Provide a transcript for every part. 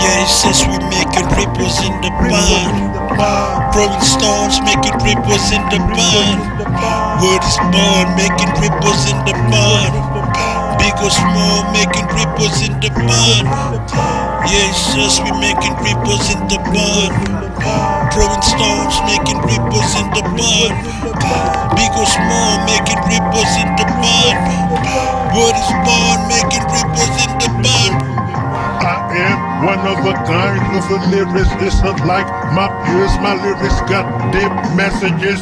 Yeah, it says we making ripples in the pond. Rolling stones making ripples in the pond. Word is born making ripples in the pond. Big or small making ripples in the pond. Yeah, it says we making ripples in the pond. Rolling stones making ripples in the pond. Big or small making ripples in the pond. Word is born making ripples in the pond. I am one of a kind of a lyricist. It's unlike my peers. My lyrics got deep messages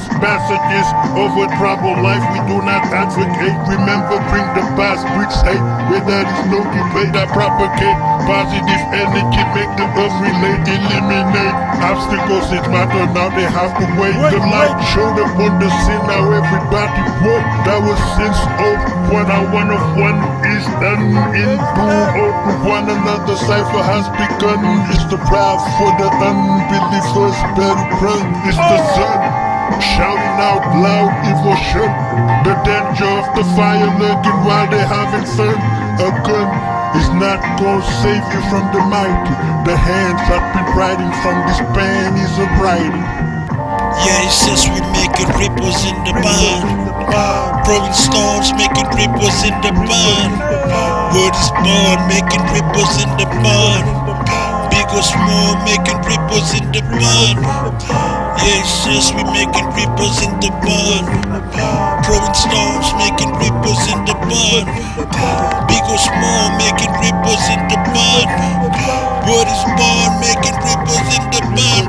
of a troubled life we do not advocate. Remember, bring the past, bricks hate. Where there is no debate, I propagate positive energy, make the earth relate, eliminate obstacles. It matter now, they have to wait. The light showed up on the scene, now everybody woke. That was since one of one is done in blue. To one another, cipher has begun. It's the proud for the unbelievers, better run. It's the sun shouting out loud emotion. The danger of the fire lurking while they're having fun. A gun is not gonna save you from the mighty. The hands I've been writing from this pen is a writing. Yeah, it says we making ripples in the pond. Rolling stones making ripples in the pond. Word is born making ripples in the pond. Big or small making ripples in the pond. Yeah, it says we making ripples in the pond. Rolling stones making ripples in the pond. Big or small making ripples in the pond. Word is born making ripples in the pond.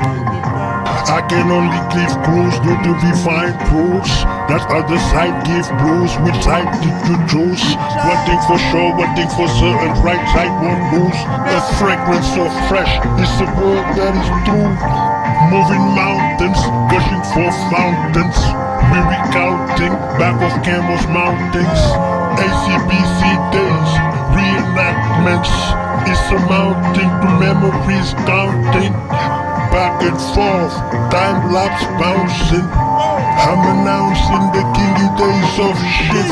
I can only give clues due to divine proofs. That other side give blues. Which side did you choose? One thing for sure, one thing for certain, right side won't lose. A fragrance so fresh, it's a word that is true. Moving mountains, gushing forth fountains. We recounting back of Camel's mountains. ACBC days, reenactments. It's amounting to memories counting. Back and forth, time lapse bouncing. I'm announcing the kingy days of shit.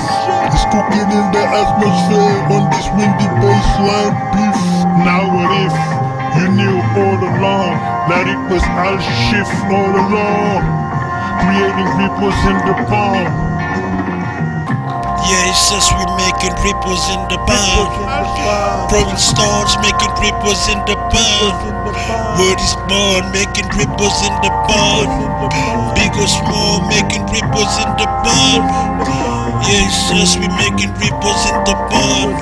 It's cooking in the atmosphere on this windy baseline beef. Now what if you knew all along that it was all shift all along, creating ripples in the pond. Yeah, it says we making ripples in the pond. Rolling stones making ripples in the pond. Word is born making ripples in the pond. Big or small making ripples in the pond. Yeah, it says we making ripples in the pond.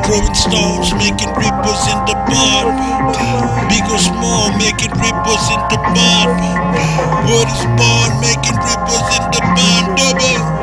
Rolling stones making ripples in the pond. Big or small making ripples in the pond. Word is born making ripples in the pond. Double.